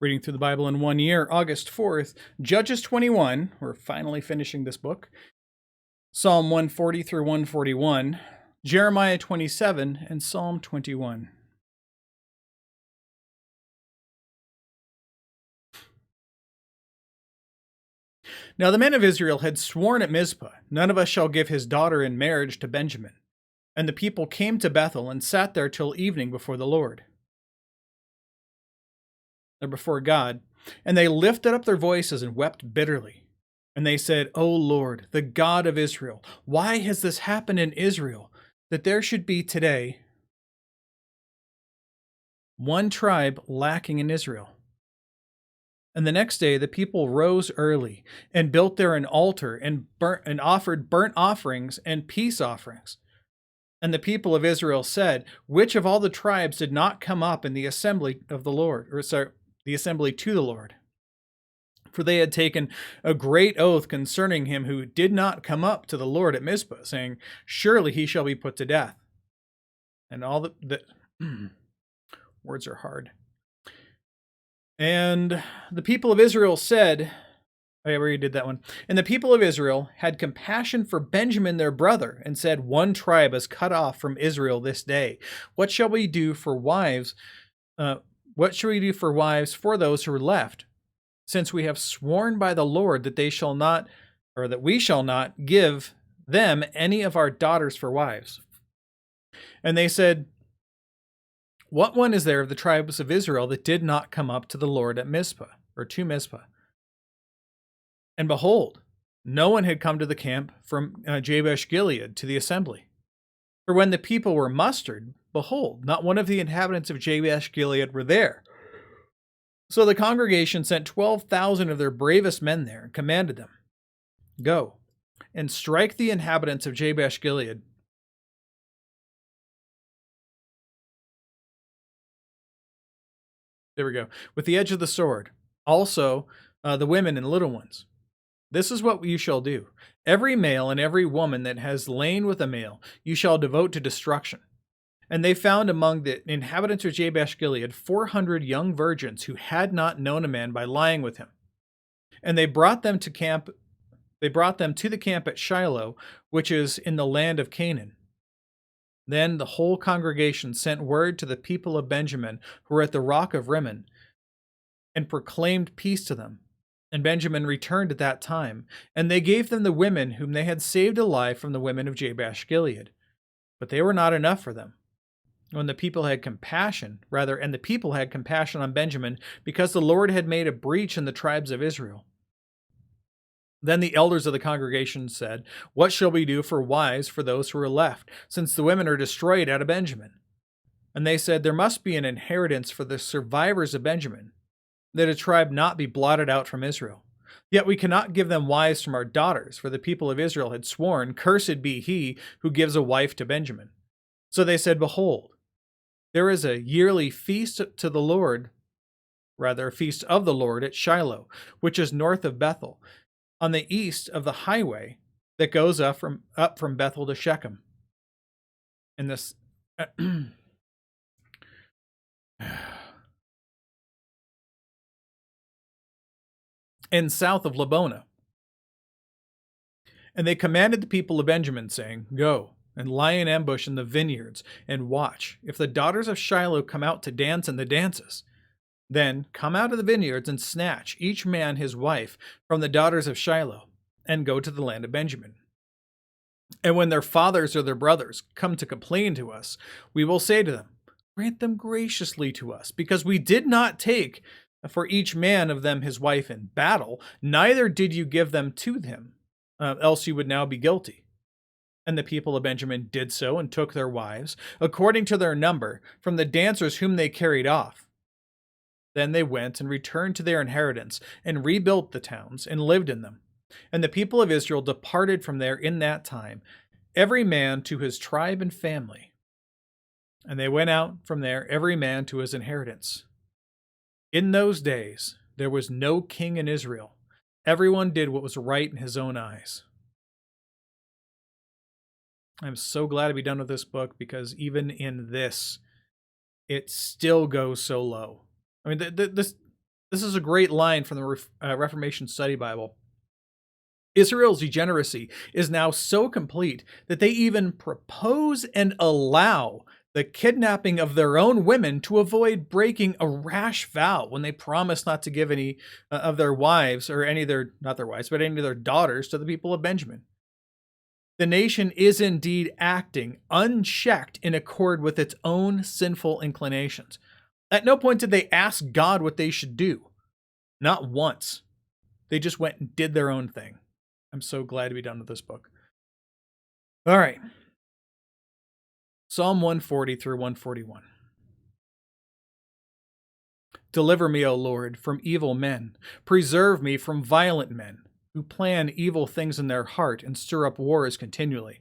Reading through the Bible in 1 year, August 4th, Judges 21, we're finally finishing this book, Psalm 140 through 141, Jeremiah 27, and Psalm 21. Now the men of Israel had sworn at Mizpah, "None of us shall give his daughter in marriage to Benjamin." And the people came to Bethel and sat there till evening before the Lord, or before God. And they lifted up their voices and wept bitterly. And they said, "O Lord, the God of Israel, why has this happened in Israel, that there should be today one tribe lacking in Israel?" And the next day the people rose early and built there an altar and offered burnt offerings and peace offerings. And the people of Israel said, "Which of all the tribes did not come up in the assembly of the Lord, the assembly to the Lord?" For they had taken a great oath concerning him who did not come up to the Lord at Mizpah, saying, "Surely he shall be put to death." And all the words are hard. And the people of Israel said, I already did that one. And the people of Israel had compassion for Benjamin their brother, and said, "One tribe is cut off from Israel this day. What shall we do for wives? What shall we do for wives for those who are left? Since we have sworn by the Lord that they shall not, or that we shall not give them any of our daughters for wives." And they said, "What one is there of the tribes of Israel that did not come up to the Lord at Mizpah, or to Mizpah?" And behold, no one had come to the camp from Jabesh Gilead to the assembly. For when the people were mustered, behold, not one of the inhabitants of Jabesh Gilead were there. So the congregation sent 12,000 of their bravest men there, and commanded them, "Go and strike the inhabitants of Jabesh Gilead." There we go. "With the edge of the sword, also the women and little ones. This is what you shall do. Every male and every woman that has lain with a male, you shall devote to destruction." And they found among the inhabitants of Jabesh Gilead 400 young virgins who had not known a man by lying with him. And they brought them to camp. They brought them to the camp at Shiloh, which is in the land of Canaan. Then the whole congregation sent word to the people of Benjamin, who were at the rock of Rimmon, and proclaimed peace to them. And Benjamin returned at that time, and they gave them the women whom they had saved alive from the women of Jabesh Gilead. But they were not enough for them. And the people had compassion on Benjamin, because the Lord had made a breach in the tribes of Israel. Then the elders of the congregation said, "What shall we do for wives for those who are left, since the women are destroyed out of Benjamin?" And they said, "There must be an inheritance for the survivors of Benjamin, that a tribe not be blotted out from Israel. Yet we cannot give them wives from our daughters, for the people of Israel had sworn, 'Cursed be he who gives a wife to Benjamin.' So they said, 'Behold, there is a yearly feast to the Lord, a feast of the Lord at Shiloh, which is north of Bethel, on the east of the highway that goes up from Bethel to Shechem." And this and south of Lebonah. And they commanded the people of Benjamin, saying, "Go and lie in ambush in the vineyards, and watch. If the daughters of Shiloh come out to dance in the dances, then come out of the vineyards and snatch each man his wife from the daughters of Shiloh, and go to the land of Benjamin. And when their fathers or their brothers come to complain to us, we will say to them, 'Grant them graciously to us, because we did not take for each man of them his wife in battle, neither did you give them to him, else you would now be guilty.' And the people of Benjamin did so, and took their wives, according to their number, from the dancers whom they carried off. Then they went and returned to their inheritance, and rebuilt the towns, and lived in them. And the people of Israel departed from there in that time, every man to his tribe and family. And they went out from there, every man to his inheritance. In those days there was no king in Israel. Everyone did what was right in his own eyes." I'm so glad to be done with this book, because even in this, it still goes so low. I mean, This is a great line from the Reformation Study Bible. Israel's degeneracy is now so complete that they even propose and allow the kidnapping of their own women to avoid breaking a rash vow when they promise not to give any of their wives or any of their, not their wives, but any of their daughters to the people of Benjamin. The nation is indeed acting unchecked in accord with its own sinful inclinations. At no point did they ask God what they should do. Not once. They just went and did their own thing. I'm so glad to be done with this book. All right. Psalm 140 through 141. Deliver me, O Lord, from evil men. Preserve me from violent men, who plan evil things in their heart and stir up wars continually.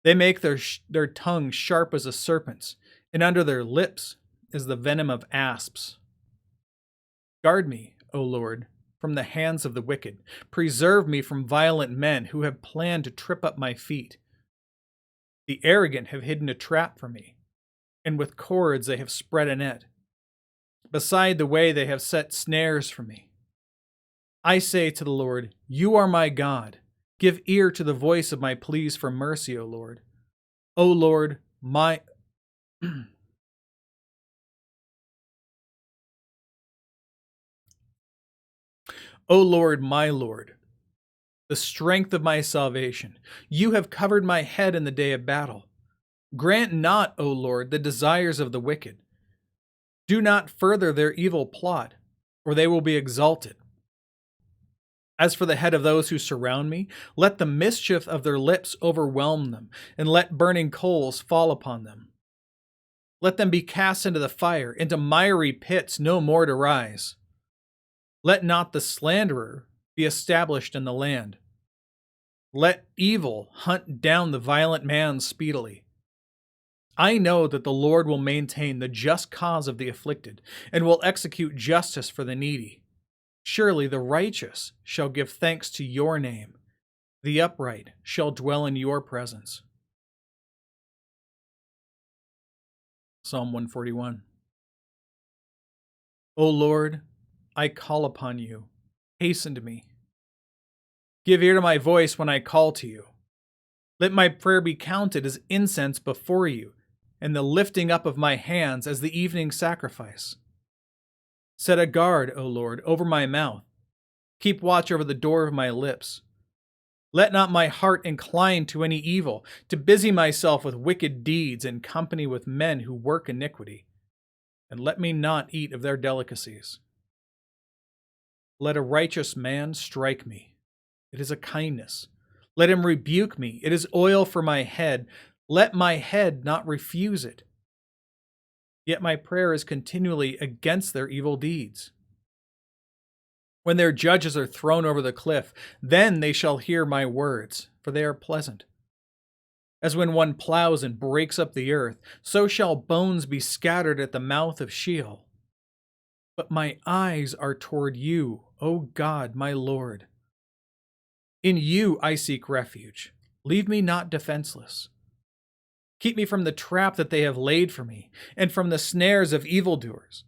They make their tongue sharp as a serpent's, and under their lips is the venom of asps. Guard me, O Lord, from the hands of the wicked. Preserve me from violent men who have planned to trip up my feet. The arrogant have hidden a trap for me, and with cords they have spread a net. Beside the way they have set snares for me. I say to the Lord, you are my God. Give ear to the voice of my pleas for mercy, O Lord. O Lord, my... O Lord, my Lord, the strength of my salvation. You have covered my head in the day of battle. Grant not, O Lord, the desires of the wicked. Do not further their evil plot, or they will be exalted. As for the head of those who surround me, let the mischief of their lips overwhelm them, and let burning coals fall upon them. Let them be cast into the fire, into miry pits, no more to rise. Let not the slanderer be established in the land. Let evil hunt down the violent man speedily. I know that the Lord will maintain the just cause of the afflicted, and will execute justice for the needy. Surely the righteous shall give thanks to your name. The upright shall dwell in your presence. Psalm 141. O Lord, I call upon you. Hasten to me. Give ear to my voice when I call to you. Let my prayer be counted as incense before you, and the lifting up of my hands as the evening sacrifice. Set a guard, O Lord, over my mouth. Keep watch over the door of my lips. Let not my heart incline to any evil, to busy myself with wicked deeds in company with men who work iniquity, and let me not eat of their delicacies. Let a righteous man strike me. It is a kindness. Let him rebuke me. It is oil for my head. Let my head not refuse it. Yet my prayer is continually against their evil deeds. When their judges are thrown over the cliff, then they shall hear my words, for they are pleasant. As when one plows and breaks up the earth, so shall bones be scattered at the mouth of Sheol. But my eyes are toward you, O God, my Lord. In you I seek refuge. Leave me not defenseless. Keep me from the trap that they have laid for me, and from the snares of evildoers.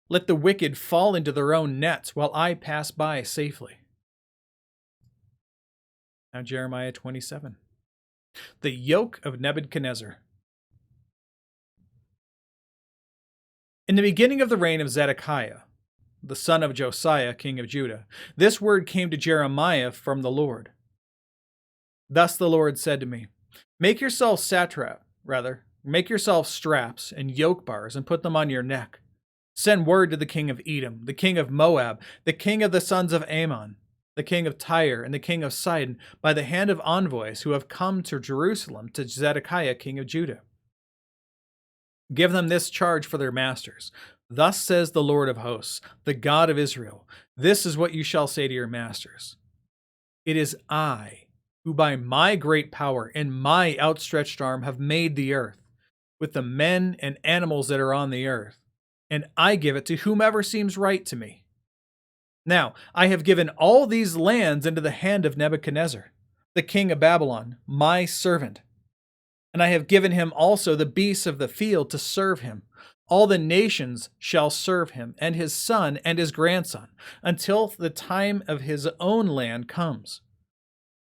Let the wicked fall into their own nets while I pass by safely. Now Jeremiah 27. The yoke of Nebuchadnezzar. In the beginning of the reign of Zedekiah, the son of Josiah, king of Judah, this word came to Jeremiah from the Lord. Thus the Lord said to me, Make yourself straps and yoke bars and put them on your neck. Send word to the king of Edom, the king of Moab, the king of the sons of Ammon, the king of Tyre, and the king of Sidon, by the hand of envoys who have come to Jerusalem to Zedekiah, king of Judah. Give them this charge for their masters. Thus says the Lord of hosts, the God of Israel, this is what you shall say to your masters. It is I, who by my great power and my outstretched arm have made the earth, with the men and animals that are on the earth, and I give it to whomever seems right to me. Now, I have given all these lands into the hand of Nebuchadnezzar, the king of Babylon, my servant. And I have given him also the beasts of the field to serve him, All the nations shall serve him, and his son and his grandson, until the time of his own land comes.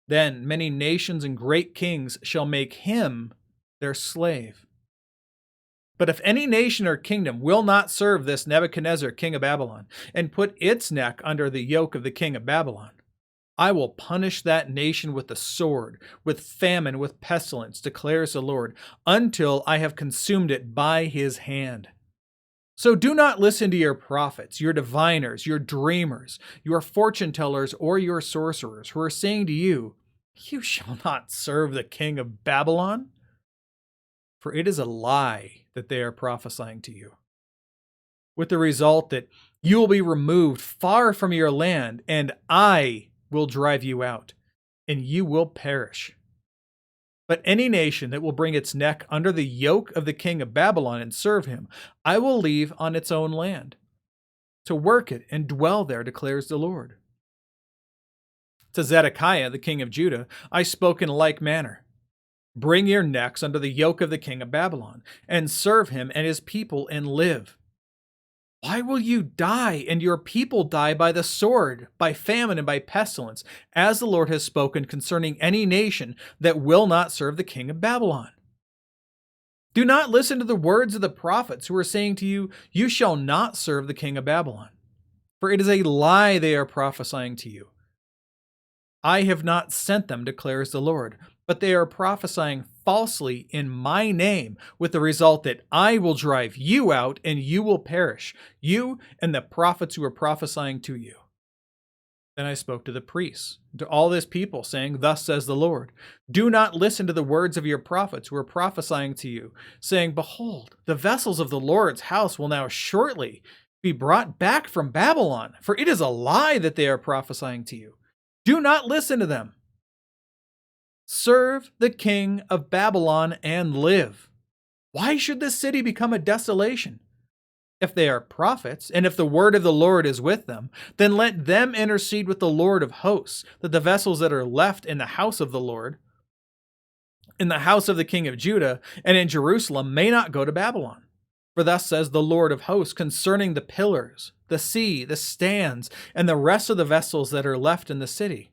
Then many nations and great kings shall make him their slave. But if any nation or kingdom will not serve this Nebuchadnezzar, king of Babylon, and put its neck under the yoke of the king of Babylon, I will punish that nation with the sword, with famine, with pestilence, declares the Lord, until I have consumed it by his hand. So do not listen to your prophets, your diviners, your dreamers, your fortune tellers, or your sorcerers, who are saying to you, you shall not serve the king of Babylon. For it is a lie that they are prophesying to you, with the result that you will be removed far from your land, and I will drive you out, and you will perish. But any nation that will bring its neck under the yoke of the king of Babylon and serve him, I will leave on its own land, to work it and dwell there, declares the Lord. To Zedekiah, the king of Judah, I spoke in like manner. Bring your necks under the yoke of the king of Babylon, and serve him and his people and live. Why will you die and your people die by the sword, by famine, and by pestilence, as the Lord has spoken concerning any nation that will not serve the king of Babylon? Do not listen to the words of the prophets who are saying to you, you shall not serve the king of Babylon. For it is a lie they are prophesying to you. I have not sent them, declares the Lord, but they are prophesying falsely in my name, with the result that I will drive you out and you will perish, you and the prophets who are prophesying to you. Then I spoke to the priests, to all this people, saying, thus says the Lord, do not listen to the words of your prophets who are prophesying to you, saying, behold, the vessels of the Lord's house will now shortly be brought back from Babylon, for it is a lie that they are prophesying to you. Do not listen to them. Serve the king of Babylon and live. Why should this city become a desolation? If they are prophets, and if the word of the Lord is with them, then let them intercede with the Lord of hosts, that the vessels that are left in the house of the Lord, in the house of the king of Judah, and in Jerusalem may not go to Babylon. For thus says the Lord of hosts concerning the pillars, the sea, the stands, and the rest of the vessels that are left in the city,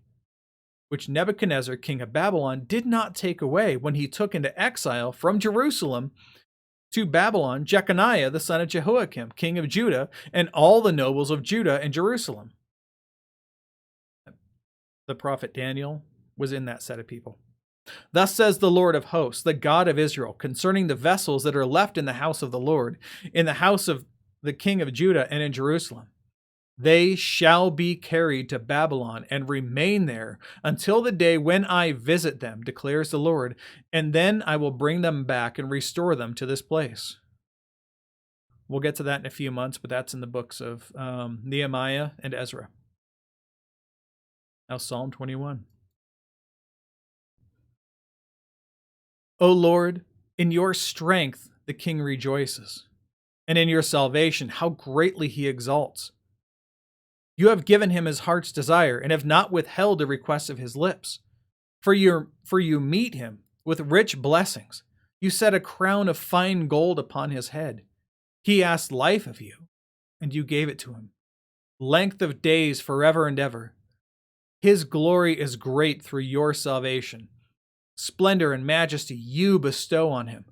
which Nebuchadnezzar, king of Babylon, did not take away when he took into exile from Jerusalem to Babylon Jeconiah, the son of Jehoiakim, king of Judah, and all the nobles of Judah and Jerusalem. The prophet Daniel was in that set of people. Thus says the Lord of hosts, the God of Israel, concerning the vessels that are left in the house of the Lord, in the house of the king of Judah and in Jerusalem. They shall be carried to Babylon and remain there until the day when I visit them, declares the Lord, and then I will bring them back and restore them to this place. We'll get to that in a few months, but that's in the books of Nehemiah and Ezra. Now Psalm 21. O Lord, in your strength the king rejoices, and in your salvation how greatly he exalts. You have given him his heart's desire, and have not withheld the request of his lips. For you meet him with rich blessings. You set a crown of fine gold upon his head. He asked life of you, and you gave it to him. Length of days forever and ever. His glory is great through your salvation. Splendor and majesty you bestow on him,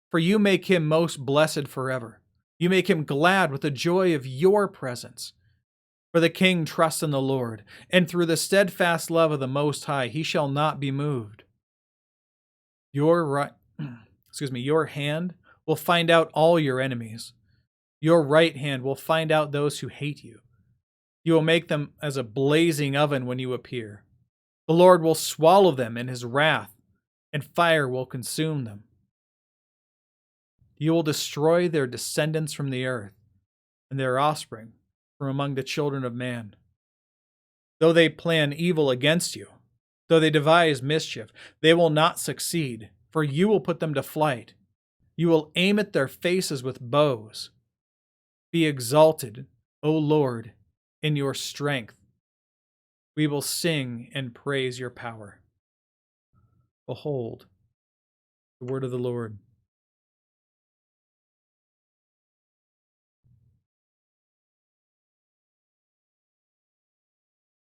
for you make him most blessed forever. You make him glad with the joy of your presence. For the king trusts in the Lord, and through the steadfast love of the Most High, he shall not be moved. Your hand will find out all your enemies. Your right hand will find out those who hate you. You will make them as a blazing oven when you appear. The Lord will swallow them in his wrath, and fire will consume them. You will destroy their descendants from the earth, and their offspring from among the children of man. Though they plan evil against you, though they devise mischief, they will not succeed, for you will put them to flight. You will aim at their faces with bows. Be exalted, O Lord, in your strength. We will sing and praise your power. Behold, the word of the Lord.